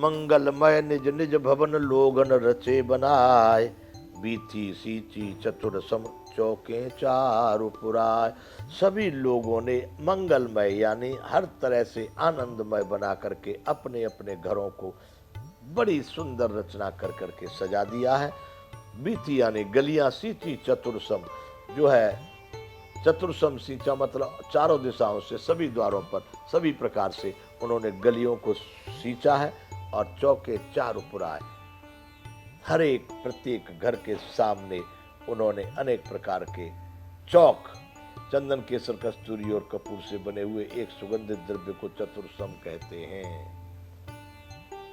मंगलमय निज निज भवन लोगन रचे बनाए, बीती सींची चतुर सम चौके चारु पुराय। सभी लोगों ने मंगलमय यानी हर तरह से आनंदमय बना करके अपने अपने घरों को बड़ी सुंदर रचना कर करके सजा दिया है। बीती यानी गलियां, सींची चतुरसम जो है, चतुरसम सींचा मतलब चारों दिशाओं से सभी द्वारों पर सभी प्रकार से उन्होंने गलियों को सींचा है। और चौके चारु पुराए, हर एक प्रत्येक घर के सामने उन्होंने अनेक प्रकार के चौक, चंदन केसर कस्तूरी और कपूर से बने हुए एक सुगंधित द्रव्य को चतुरसम कहते हैं।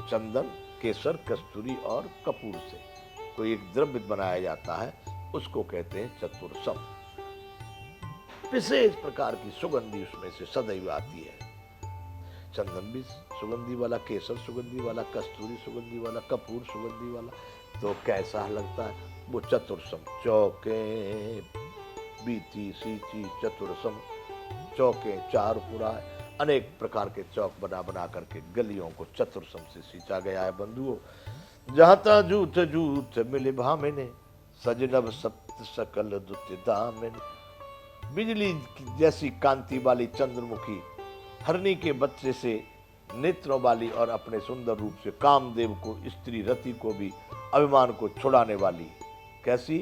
चंदन केसर कस्तूरी और कपूर से कोई एक द्रव्य बनाया जाता है, उसको कहते हैं चतुरसम। विशेष प्रकार की सुगंधी उसमें से सदैव आती है। चंदन भी सुगंधी वाला, केसर सुगंधी वाला, कस्तूरी सुगंधी वाला, कपूर सुगंधी वाला, तो कैसा लगता है वो चतुरसम। चौके बीती सींची चतुरसम, चौके चार पुराए, अनेक प्रकार के चौक बना बना करके गलियों को चतुरसम से सींचा गया है। बंधुओं, जहाँ तहाँ जूथ जूथ मिले भामिने, सजनब सप्त सकल दुत दामिने। बिजली जैसी कांति वाली चंद्रमुखी, हरनी के बच्चे से नेत्रों वाली और अपने सुंदर रूप से कामदेव को, स्त्री रति को भी अभिमान को छुड़ाने वाली, कैसी?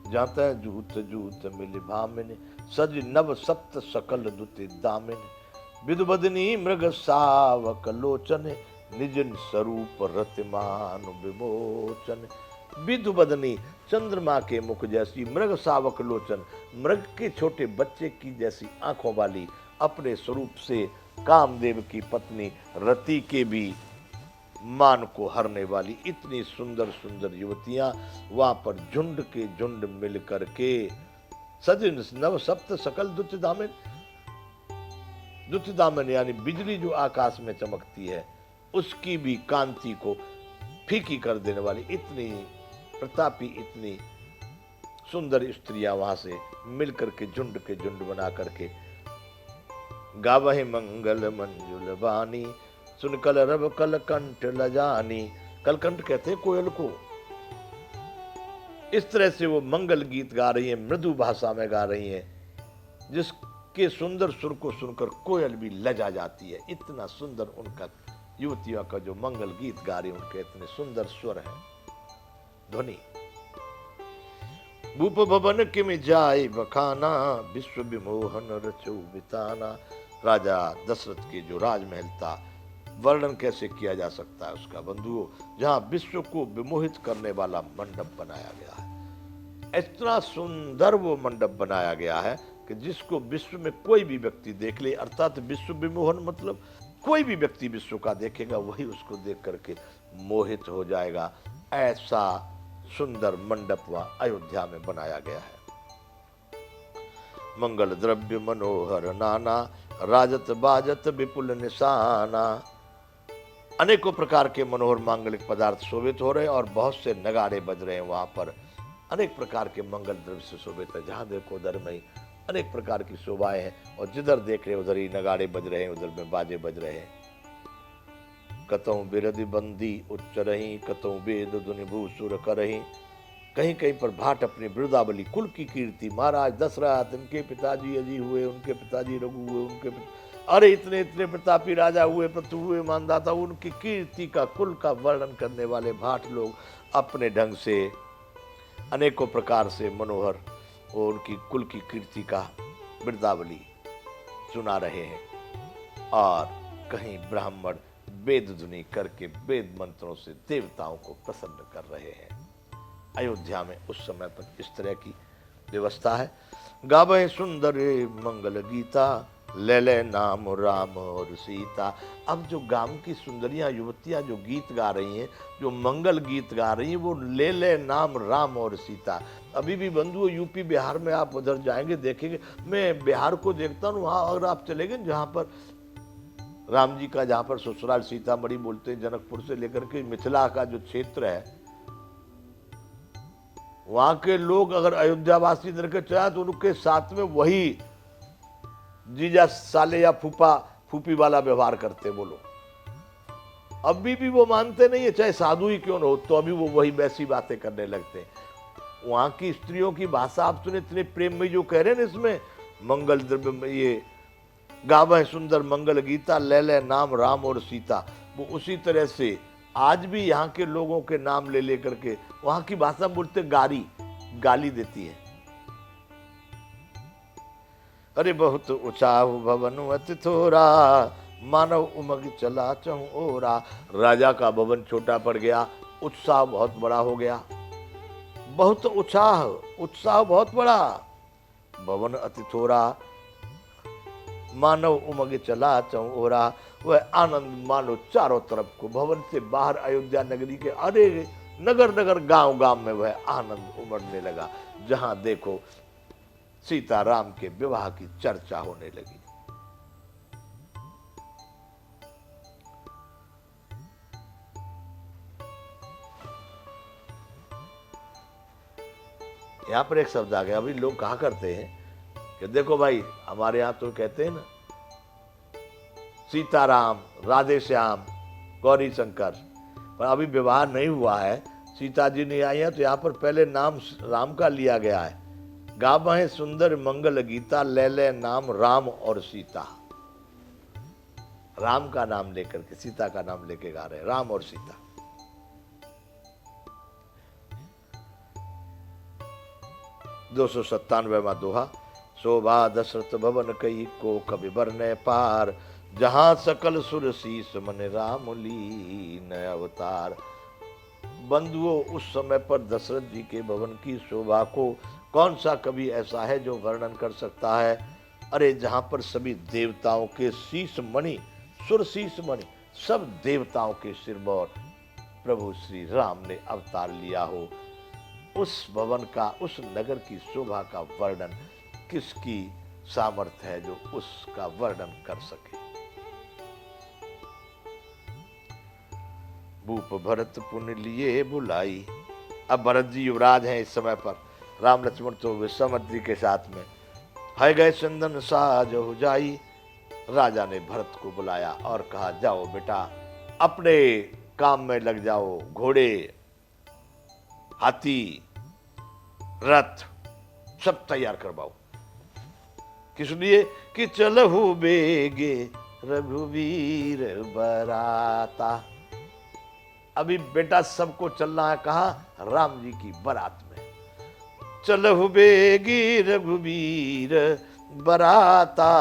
जाता है जूत जूत मिल भामिने, सज नव सप्त सकल दुति दामिने। विदुबदनी मृग सावक लोचन, निज स्वरूप रतिमान विमोचन। विदुबदनी चंद्रमा के मुख जैसी, मृग सावक लोचन मृग के छोटे बच्चे की जैसी आंखों वाली, अपने स्वरूप से कामदेव की पत्नी रति के भी मान को हरने वाली इतनी सुंदर सुंदर युवतियां वहां पर झुंड के झुंड मिल करके, सजिन नव सप्त सकल दुत दामिन। दुत दामिन यानी बिजली जो आकाश में चमकती है उसकी भी कांति को फीकी कर देने वाली इतनी प्रतापी, इतनी सुंदर स्त्रियां वहां से मिलकर के झुंड बना करके गावहि मंगल मंजुल बानी, सुन कल रब कल कंठ लजानी। कलकंठ कहते हैं कोयल को। इस तरह से वो मंगल गीत गा रही है, मृदु भाषा में गा रही है, जिसके सुंदर सुर को सुनकर कोयल भी लजा जाती है। इतना सुंदर उनका, युवतियों का जो मंगल गीत गा रही है, उनके इतने सुंदर स्वर है, ध्वनि। भूप भवन किम जाय बखाना, विश्व विमोहन रचो बिताना। राजा दशरथ के जो राजमहल था, वर्णन कैसे किया जा सकता है उसका बंधुओं, जहां विश्व को विमोहित करने वाला मंडप बनाया गया है। इतना सुंदर वो मंडप बनाया गया है कि जिसको विश्व में कोई भी व्यक्ति देख ले, अर्थात विश्व विमोहन मतलब कोई भी व्यक्ति विश्व का देखेगा वही उसको देख करके मोहित हो जाएगा। ऐसा सुंदर मंडप वहां अयोध्या में बनाया गया है। मंगल द्रव्य मनोहर नाना, राजत बाजत विपुल निशाना। अनेकों प्रकार के मनोहर मांगलिक पदार्थ शोभित हो रहे और बहुत से नगाड़े बज रहे हैं। वहां पर अनेक प्रकार के मंगल द्रव्य से शोभित है। जहां देखो उधर में अनेक प्रकार की शोभाएं हैं और जिधर देख रहे उधर ही नगाड़े बज रहे हैं, उधर में बाजे बज रहे हैं। कतौ बिरदि बंदी उच्च रही, कतौ वेद धुनि भूसुर करही। कहीं कहीं पर भाट अपनी वृद्धावली कुल की कीर्ति, महाराज दशरथ, उनके पिताजी अजी हुए, उनके पिताजी रघु हुए, उनके अरे इतने इतने प्रतापी राजा हुए, पृथु हुए, मानदाता, उनकी कीर्ति का, कुल का वर्णन करने वाले भाट लोग अपने ढंग से अनेकों प्रकार से मनोहर और उनकी कुल की कीर्ति का वृद्धावली सुना रहे हैं। और कहीं ब्राह्मण वेद ध्वनि करके वेद मंत्रों से देवताओं को प्रसन्न कर रहे हैं। अयोध्या में उस समय पर इस तरह की व्यवस्था है। गावे सुंदर मंगल गीता, ले ले नाम राम और सीता। अब जो गांव की सुंदरियां युवतियां जो गीत गा रही हैं, जो मंगल गीत गा रही हैं, वो ले ले नाम राम और सीता। अभी भी बंधुओं यूपी बिहार में आप उधर जाएंगे देखेंगे, मैं बिहार को देखता हूँ, वहाँ अगर आप चलेंगे जहाँ पर राम जी का, जहाँ पर ससुराल सीतामढ़ी बोलते हैं, जनकपुर से लेकर के मिथिला का जो क्षेत्र है, वहां के लोग अगर अयोध्यावासी इधर के चाहे तो उनके साथ में वही जीजा साले या फूफा फूफी वाला व्यवहार करते। बोलो अभी भी वो मानते नहीं है, चाहे साधु ही क्यों न हो, तो अभी वो वही वैसी बातें करने लगते हैं। वहां की स्त्रियों की भाषा आप सुने, इतने प्रेम में जो कह रहे हैं ना, इसमें मंगल द्रव्य में ये गावह सुंदर मंगल गीता, ले ले नाम राम और सीता, वो उसी तरह से आज भी यहाँ के लोगों के नाम ले लेकर के वहां की भाषा बोलते गाली देती है। अरे बहुत उचाहु भवन अति थोरा, मानव उमग चला चहु ओरा। राजा का भवन छोटा पड़ गया, उत्साह बहुत बड़ा हो गया। बहुत उत्साह बहुत बड़ा, भवन अति थोरा, मानव उमग चला चहु ओरा। वह आनंद मानो चारों तरफ को, भवन से बाहर अयोध्या नगरी के अरे नगर नगर गांव गांव में वह आनंद उमड़ने लगा। जहां देखो सीता राम के विवाह की चर्चा होने लगी। यहां पर एक शब्द आ गया। अभी लोग कहा करते हैं कि देखो भाई, हमारे यहां तो कहते हैं ना सीताराम, राधे श्याम, गौरी शंकर, पर अभी विवाह नहीं हुआ है, सीता जी नहीं आई है, तो यहां पर पहले नाम राम का लिया गया है। गावह सुंदर मंगल गीता, ले ले नाम राम और सीता। राम का नाम लेकर के सीता का नाम लेके गा रहे हैं, राम और सीता। दो 297वां दोहा। शोभा दशरथ भवन कई को, कवि बरने पार, जहां सकल सुर शीस मन राम लीन अवतार। बंधुओं, उस समय पर दशरथ जी के भवन की शोभा को कौन सा कवि ऐसा है जो वर्णन कर सकता है। अरे जहां पर सभी देवताओं के शीश मणि, सुर शीश मणि, सब देवताओं के सिर पर प्रभु श्री राम ने अवतार लिया हो, उस भवन का, उस नगर की शोभा का वर्णन किसकी सामर्थ्य है जो उसका वर्णन कर सके। भूप भरत पुन लिए बुलाई। अब भरत जी युवराज हैं इस समय पर, राम लक्ष्मण तो विश्वामित्र जी के साथ में। है गए चंदन साज हो जाई। राजा ने भरत को बुलाया और कहा, जाओ बेटा अपने काम में लग जाओ, घोड़े, हाथी, रथ सब तैयार करवाओ। किस लिए कि चलहु बेगे रघुवीर बराता। अभी बेटा सबको चलना है, कहा राम जी की बारात में। चलहु बेगी रघुवीर बराता,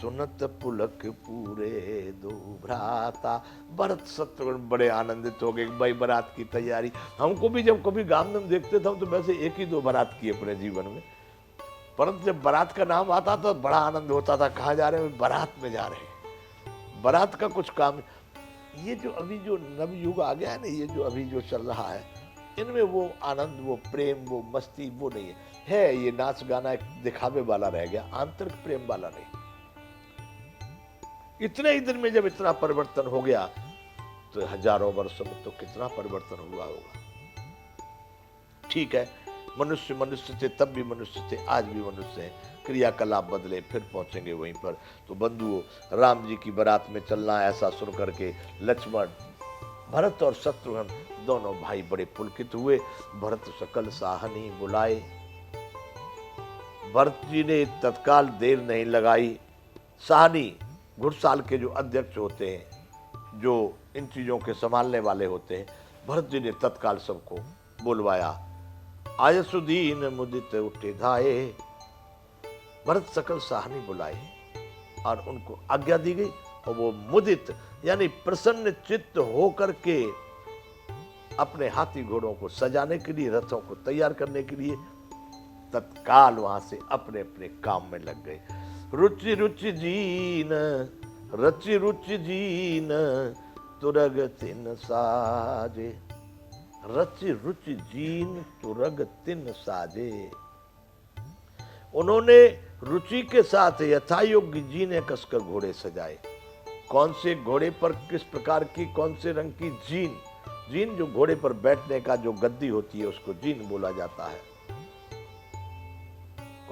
सुनत पुलक पूरे दो भ्राता। भरत शत्रुघ्न बड़े आनंदित हो गए, भाई बारात की तैयारी। हमको भी जब कभी गांव में देखते थे, हम तो वैसे 1 ही 2 बारात की अपने जीवन में, परंतु जब बारात का नाम आता तो बड़ा आनंद होता था। कहाँ जा रहे हैं? बारात में जा रहे हैं, बारात का कुछ काम। ये जो अभी जो नवयुग आ गया है ना, ये जो अभी जो चल रहा है, इनमें वो आनंद, वो प्रेम, वो मस्ती वो नहीं है। ये नाच गाना एक दिखावे वाला रह गया, आंतरिक प्रेम वाला नहीं। इतने ही दिन में जब इतना परिवर्तन हो गया, तो हजारों वर्षों में तो कितना परिवर्तन हुआ होगा। ठीक है, मनुष्य मनुष्य थे, तब भी मनुष्य थे, आज भी मनुष्य हैं, क्रियाकलाप बदले, फिर पहुंचेंगे वहीं पर। तो बंधुओं, राम जी की बारात में चलना, ऐसा सुन करके लक्ष्मण, भरत और शत्रुघ्न दोनों भाई बड़े पुलकित हुए। भरत सकल साहनी बुलाए। भरत जी ने तत्काल देर नहीं लगाई। साहनी, घुड़साल के जो अध्यक्ष होते हैं, जो इन चीजों के संभालने वाले होते हैं, भरत जी ने तत्काल सबको बुलवाया। आयसुदीन मुदित उठे धाये। भरत सकल साहनी बुलाए और उनको आज्ञा दी गई, और वो मुदित यानी प्रसन्न चित्त होकर के अपने हाथी घोड़ों को सजाने के लिए, रथों को तैयार करने के लिए तत्काल वहां से अपने अपने काम में लग गए। रुचि रुचि जीन, रचि रुचि जीन, तुरग तिन साजे। रचि रुचि जीन, तुरग तिन साजे। उन्होंने रुचि के साथ यथायोग्य जीने कसकर घोड़े सजाए। कौन से घोड़े पर किस प्रकार की, कौन से रंग की जीन। जीन जो घोड़े पर बैठने का जो गद्दी होती है, उसको जीन बोला जाता है।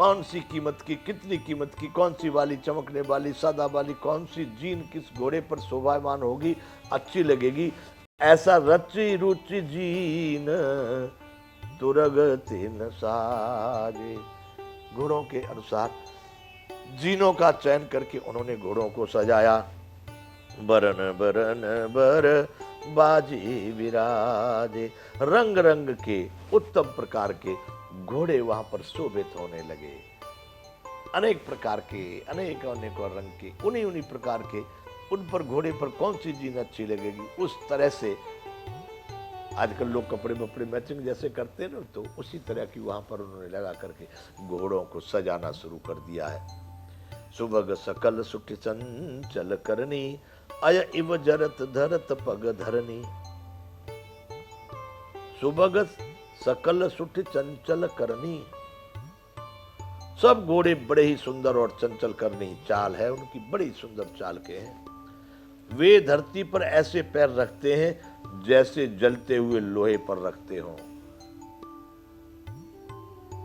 कौन सी कीमत की, कितनी कीमत की, कौन सी वाली चमकने वाली, सादा वाली, कौन सी जीन किस घोड़े पर शोभायमान होगी, अच्छी लगेगी। ऐसा रची रुचि जीन तुरगति न साजे। घोड़ों के अनुसार जीनों का चयन करके उन्होंने घोड़ों को सजाया। बरन बरन बर बाजी विराजे, रंग रंग के उत्तम प्रकार के घोड़े वहां पर शोभित होने लगे। अनेक प्रकार के, अनेक अनेक रंग के, उन्हीं उन्हीं प्रकार के, उन पर घोड़े पर कौन सी जीन अच्छी लगेगी, उस तरह से आजकल लोग कपड़े वपड़े मैचिंग जैसे करते हैं ना, तो उसी तरह की वहां पर उन्होंने लगा करके घोड़ों को सजाना शुरू कर दिया है। सुबग सकल सुठ चंचल करनी, अय इव जरत धरत पग धरनी। सुबग सकल सुठ चंचल करनी, सब घोड़े बड़े ही सुंदर और चंचल करनी चाल है उनकी, बड़ी सुंदर चाल के हैं। वे धरती पर ऐसे पैर रखते हैं जैसे जलते हुए लोहे पर रखते हो।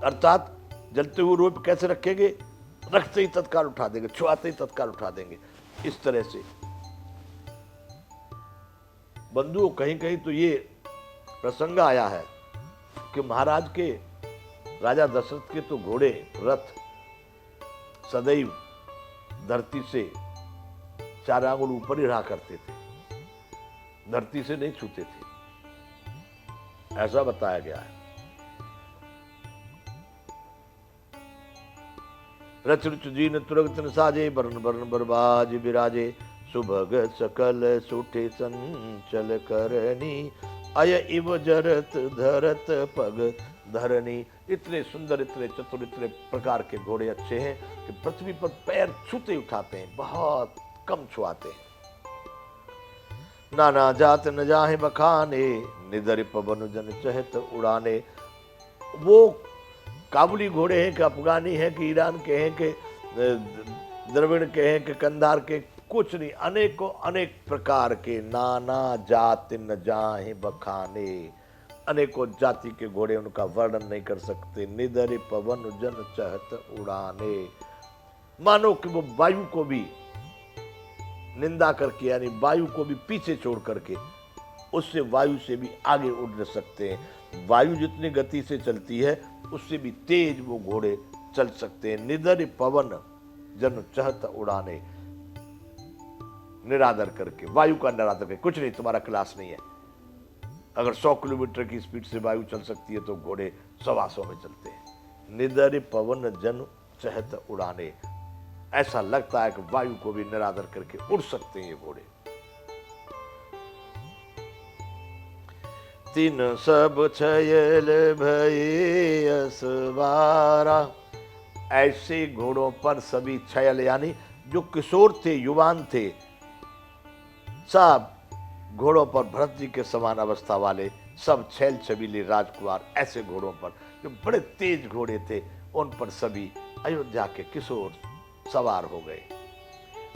अर्थात जलते हुए लोहे पर कैसे रखेंगे, रखते ही तत्काल उठा देंगे, छुआते ही तत्काल उठा देंगे, इस तरह से। बंधुओं, कहीं कहीं तो ये प्रसंग आया है कि महाराज के, राजा दशरथ के तो घोड़े, रथ सदैव धरती से 4 आंगुल ऊपर ही रहा करते थे, धरती से नहीं छूते थे, ऐसा बताया गया है। रच रुच जीन तुरगत न साजे, बरन बरन बरबाज विराजे। सुभग सकल सुठे संचल करनी, अय इव जरत धरत पग धरनी। इतने सुंदर, इतने चतुर, इतने प्रकार के घोड़े अच्छे हैं कि पृथ्वी पर पैर छूते उठाते हैं, बहुत कम छुआते हैं। नाना जात न जाहे बखाने, निदर पवन जन चहत उड़ाने। वो काबुली घोड़े हैं कि अफगानी हैं कि ईरान के हैं कि द्रविड़ के हैं कि कंधार के, कुछ नहीं, अनेकों अनेक प्रकार के, नाना जात न जाहे बखाने, अनेकों जाति के घोड़े, उनका वर्णन नहीं कर सकते। निदर पवन जन चहत उड़ाने, मानो कि वो वायु को भी निंदा करके, यानी वायु को भी पीछे छोड़ करके, उससे वायु से भी आगे उड़ सकते हैं। वायु जितनी गति से चलती है उससे भी तेज वो घोड़े चल सकते हैं। निदर पवन जन चहत उड़ाने, निरादर करके, वायु का निरादर करके। कुछ नहीं, तुम्हारा क्लास नहीं है। अगर 100 किलोमीटर की स्पीड से वायु चल सकती है तो घोड़े 125 में चलते हैं। निदर पवन जन चहत उड़ाने, ऐसा लगता है कि वायु को भी निरादर करके उड़ सकते हैं ये घोड़े। तीन सब छयल भये असवारा, ऐसे घोड़ों पर सभी छयल यानी जो किशोर थे, युवान थे, सब घोड़ों पर भरत जी के समान अवस्था वाले, सब छैल छबीले राजकुमार, ऐसे घोड़ों पर जो बड़े तेज घोड़े थे, उन पर सभी अयोध्या के किशोर सवार हो गए।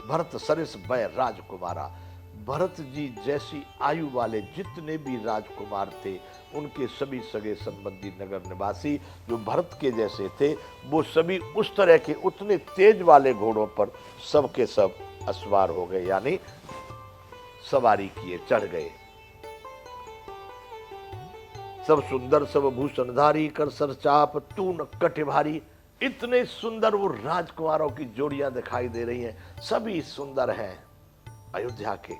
भरत सरिस वय राजकुमारा, भरत जी जैसी आयु वाले जितने भी राजकुमार थे, उनके सभी सगे संबंधी नगर निवासी जो भरत के जैसे थे, वो सभी उस तरह के उतने तेज वाले घोड़ों पर सब के सब असवार हो गए, यानी सवारी किए, चढ़ गए। सब सुंदर सब भूषणधारी, कर सर चाप तून कट भारी। इतने सुंदर वो राजकुमारों की जोड़ियां दिखाई दे रही हैं, सभी सुंदर हैं अयोध्या के,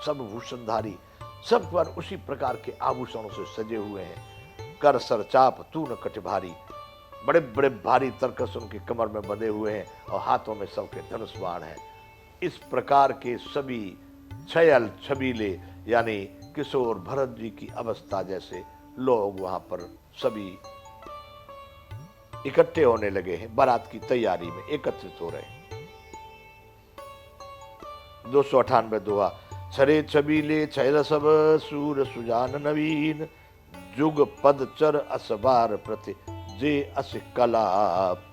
सब भूषणधारी, सब पर उसी प्रकार के आभूषणों से सजे हुए हैं। कर सर चाप तून कट भारी, बड़े बड़े भारी तरकस उनकी कमर में बंधे हुए हैं और हाथों में सबके धनुष बाण है। इस प्रकार के सभी छयल छबीले यानी किशोर भरत जी की अवस्था जैसे लोग वहां पर सभी इकट्ठे होने लगे हैं, बारात की तैयारी में एकत्रित हो रहे हैं। 298 दोहा। छरे छबीले छैल सब सूर सुजान नवीन, जुग पद चर असबार प्रति जे अस कला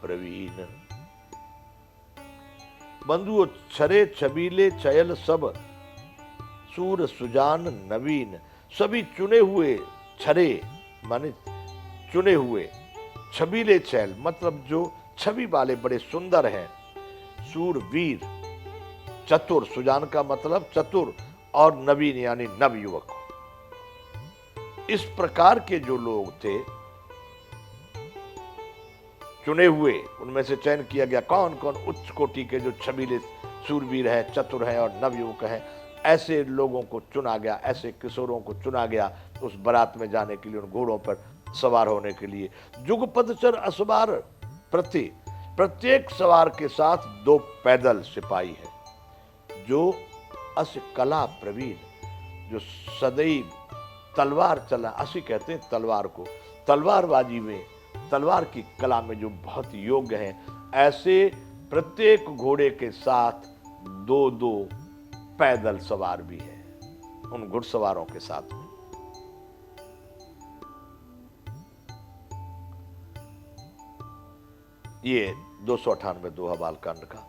प्रवीण। बंधुओं, छरे छबीले चयल सब सूर सुजान नवीन, सभी चुने हुए, छरे माने चुने हुए, छबीले छैल मतलब जो छवि वाले बड़े सुंदर हैं, सूरवीर, चतुर, सुजान का मतलब चतुर, और नवीन यानी नवयुवक। इस प्रकार के जो लोग थे चुने हुए, उनमें से चयन किया गया कौन कौन उच्च कोटि के जो छबीले सूरवीर है, चतुर है और नवयुवक हैं, ऐसे लोगों को चुना गया, ऐसे किशोरों को चुना गया उस बारात में जाने के लिए, उन घोड़ों पर सवार होने के लिए। जुगपद चर असवार प्रति, प्रत्येक सवार के साथ 2 पैदल सिपाही है, जो अस कला प्रवीण, जो सदैव तलवार चला, असी कहते हैं तलवार को, तलवारबाजी में, तलवार की कला में जो बहुत योग्य हैं, ऐसे प्रत्येक घोड़े के साथ 2-2 पैदल सवार भी हैं उन घुड़सवारों के साथ में। ये 298 दोहा बालकांड का।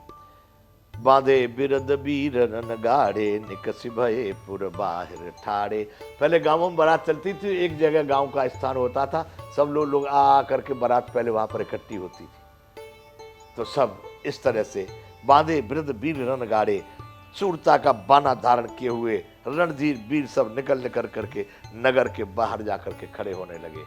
बांधे बिरद बीर रन गाड़े, निकस भये पुर बाहर ठाड़े। पहले गांवों में बारात चलती थी, एक जगह गांव का स्थान होता था, सब लोग आ करके बारात पहले वहां पर इकट्ठी होती थी। तो सब इस तरह से बांधे बिरद बीर रन गाड़े, सूरता का बाना धारण किए हुए रणधीर वीर सब निकल करके नगर के बाहर जाकर के खड़े होने लगे,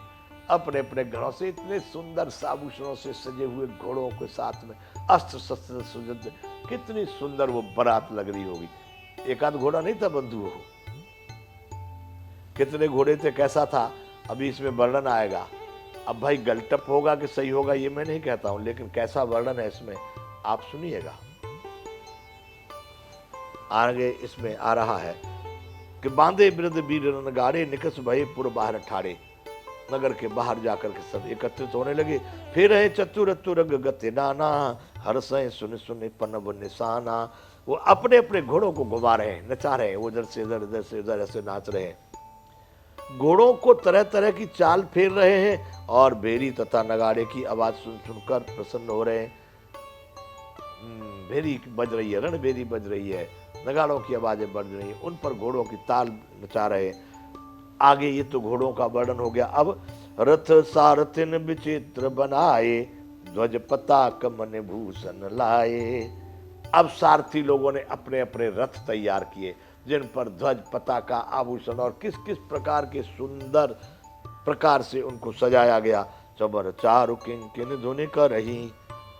अपने अपने घरों से इतने सुंदर आभूषणों से सजे हुए घोड़ों के साथ में, अस्त्र शस्त्र सुसज्जित। कितनी सुंदर वो बारात लग रही होगी। एक आध घोड़ा नहीं था बंधु, हो कितने घोड़े थे, कैसा था, अभी इसमें वर्णन आएगा। अब भाई गलटप होगा कि सही होगा ये मैं नहीं कहता हूं, लेकिन कैसा वर्णन है इसमें आप सुनिएगा। आगे इसमें आ रहा है कि बांधे बिरद बीर रन गाड़े, निकस भये पुर बाहर ठाड़े। नगर के बाहर जाकर के सब एकत्रित होने लगे। फिर है चतुर तुरग गति नाना, हर्षय सुन सुन पनब निशाना। वो अपने अपने घोड़ों को घुमा रहे हैं, नचा रहे हैं, वो इधर से इधर, इधर से इधर ऐसे नाच रहे हैं, घोड़ों को तरह तरह की चाल फेर रहे हैं और बेरी तथा नगाड़े की आवाज सुन सुनकर प्रसन्न हो रहे हैं। भेरी बज रही है, रण बेरी बज रही है, नगाड़ों की आवाजें बज रही हैं, उन पर घोड़ों की ताल नचा रहे हैं। आगे ये तो घोड़ों का वर्णन हो गया। अब रथ सारथिन विचित्र बनाए, ध्वज पताक मन भूषण लाए। अब सारथी लोगों ने अपने अपने रथ तैयार किए, जिन पर ध्वज पताका आभूषण और किस किस प्रकार के सुंदर प्रकार से उनको सजाया गया। चबर चारु किंकिन धुनि करही,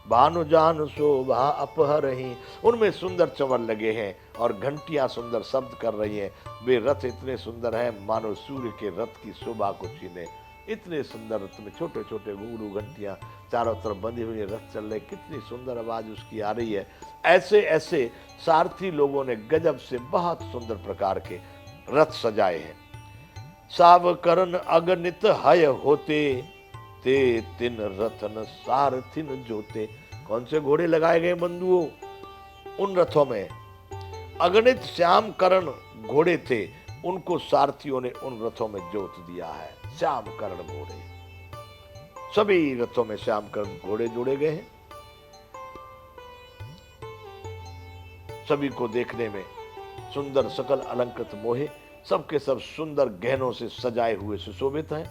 भानु जान शोभा अपहरही। उनमें सुंदर चंवर लगे हैं और घंटियां सुंदर शब्द कर रही हैं। वे रथ इतने सुंदर हैं मानो सूर्य के रथ की शोभा को छीने। इतने सुंदर रथ में छोटे छोटे घुंघरू घंटियां चारों तरफ बंधी हुई रथ चल रहे, कितनी सुंदर आवाज उसकी आ रही है। ऐसे ऐसे सारथी लोगों ने गजब से बहुत सुंदर प्रकार के रथ सजाए हैं। सावकरन अगणित हय होते, ते तिन रथन सारथिन जोते। कौन से घोड़े लगाए गए बंधुओं उन रथों में? अगणित श्याम करण घोड़े थे, उनको सारथियों ने उन रथों में जोत दिया है। श्याम करण घोड़े, सभी रथों में श्याम करण घोड़े जोड़े गए हैं। सभी को देखने में सुंदर सकल अलंकृत मोहे, सबके सब सुंदर गहनों से सजाए हुए सुशोभित हैं।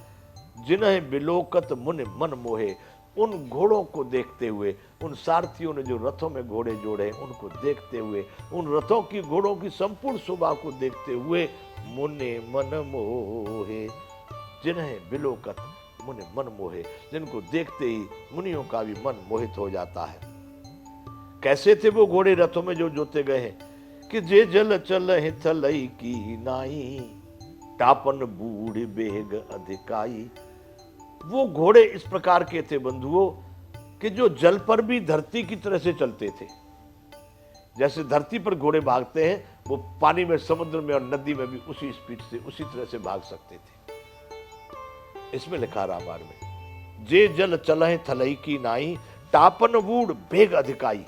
जिन्हें बिलोकत मुनि मन मोहे, उन घोड़ों को देखते हुए, उन सारथियों ने जो रथों में घोड़े जोड़े उनको देखते हुए, उन रथों की घोड़ों की संपूर्ण शोभा को देखते हुए मुनि मन मोहे। जिन्हें बिलोकत मुनि मन मोहे, जिनको देखते ही मुनियों का भी मन मोहित हो जाता है। कैसे थे वो घोड़े रथों में जो जोते गए हैं कि जे जल चल थलई की नाई, टापन बूढ़ बेग अधिकाई। वो घोड़े इस प्रकार के थे बंधुओं कि जो जल पर भी धरती की तरह से चलते थे। जैसे धरती पर घोड़े भागते हैं, वो पानी में, समुद्र में और नदी में भी उसी स्पीड से, उसी तरह से भाग सकते थे। इसमें लिखा रामायण में, जे जल चलहि थलई की नाई, टापन बूढ़ बेग अधिकाई।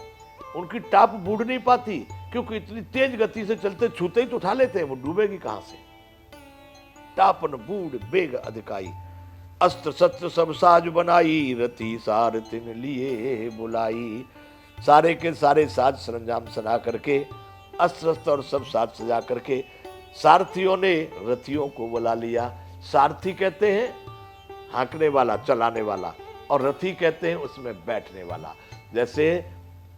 उनकी टाप बूढ़ नहीं पाती, क्योंकि इतनी तेज गति से चलते, छूते ही तो उठा लेते हैं, वो डूबेगी कहां से। टापन बूढ़ बेग अधिकाई, अस्त्र शस्त्र सब साज बनाई, रथी सारथिन लिए बुलाई। सारे के सारे साज सरंजाम सजा करके, अस्त्र शस्त्र और सब साज सजा करके सारथियों ने रथियों को बुला लिया। सारथी कहते हैं हाँकने वाला, चलाने वाला, और रथी कहते हैं उसमें बैठने वाला। जैसे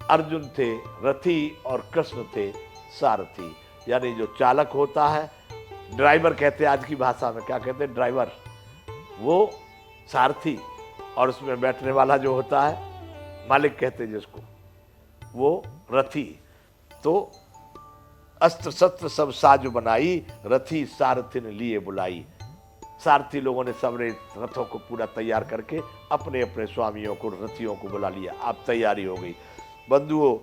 अर्जुन थे रथी और कृष्ण थे सारथी, यानी जो चालक होता है, ड्राइवर कहते हैं आज की भाषा में, क्या कहते हैं, ड्राइवर, वो सारथी, और उसमें बैठने वाला जो होता है मालिक कहते हैं जिसको, वो रथी। तो अस्त्र शस्त्र सब साजु बनाई, रथी सारथी ने लिए बुलाई। सारथी लोगों ने सबने रथों को पूरा तैयार करके अपने अपने स्वामियों को, रथियों को बुला लिया। अब तैयारी हो गई। बंधुओं,